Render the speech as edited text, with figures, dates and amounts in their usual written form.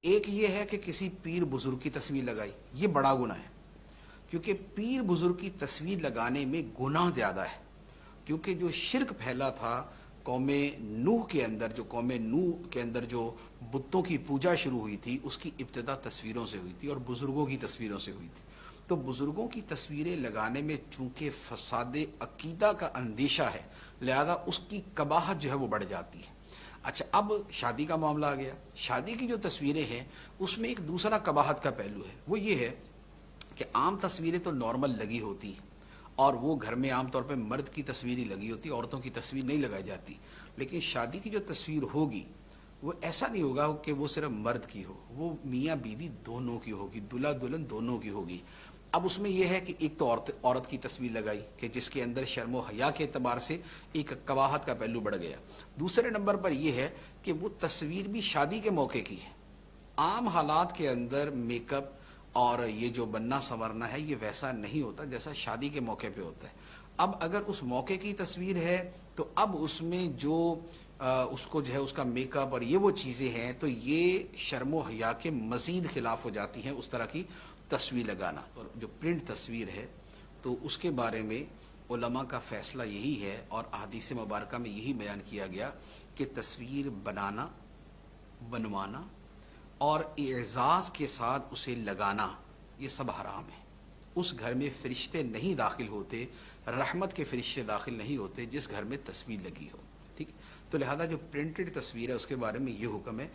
ایک یہ ہے کہ کسی پیر بزرگ کی تصویر لگائی، یہ بڑا گناہ ہے، کیونکہ پیر بزرگ کی تصویر لگانے میں گناہ زیادہ ہے، کیونکہ جو شرک پھیلا تھا قوم نوح کے اندر جو بتوں کی پوجا شروع ہوئی تھی، اس کی ابتدا تصویروں سے ہوئی تھی اور بزرگوں کی تصویروں سے ہوئی تھی۔ تو بزرگوں کی تصویریں لگانے میں چونکہ فساد عقیدہ کا اندیشہ ہے، لہذا اس کی قباحت جو ہے وہ بڑھ جاتی ہے۔ اچھا، اب شادی کا معاملہ آ گیا۔ شادی کی جو تصویریں ہیں اس میں ایک دوسرا قباحت کا پہلو ہے، وہ یہ ہے کہ عام تصویریں تو نارمل لگی ہوتی ہیں اور وہ گھر میں عام طور پہ مرد کی تصویر ہی لگی ہوتی، عورتوں کی تصویر نہیں لگائی جاتی، لیکن شادی کی جو تصویر ہوگی وہ ایسا نہیں ہوگا کہ وہ صرف مرد کی ہو، وہ میاں بیوی دونوں کی ہوگی، دلہا دلہن دونوں کی ہوگی۔ اب اس میں یہ ہے کہ ایک تو عورت کی تصویر لگائی کہ جس کے اندر شرم و حیا کے اعتبار سے ایک قباحت کا پہلو بڑھ گیا۔ دوسرے نمبر پر یہ ہے کہ وہ تصویر بھی شادی کے موقع کی ہے۔ عام حالات کے اندر میک اپ اور یہ جو بننا سنورنا ہے یہ ویسا نہیں ہوتا جیسا شادی کے موقع پہ ہوتا ہے۔ اب اگر اس موقع کی تصویر ہے تو اب اس میں جو اس کو جو ہے اس کا میک اپ اور یہ وہ چیزیں ہیں تو یہ شرم و حیا کے مزید خلاف ہو جاتی ہیں اس طرح کی تصویر لگانا۔ اور جو پرنٹ تصویر ہے تو اس کے بارے میں علماء کا فیصلہ یہی ہے اور احادیث مبارکہ میں یہی بیان کیا گیا کہ تصویر بنانا، بنوانا اور اعزاز کے ساتھ اسے لگانا یہ سب حرام ہے۔ اس گھر میں فرشتے نہیں داخل ہوتے، رحمت کے فرشتے داخل نہیں ہوتے جس گھر میں تصویر لگی ہو، ٹھیک۔ تو لہذا جو پرنٹڈ تصویر ہے اس کے بارے میں یہ حکم ہے۔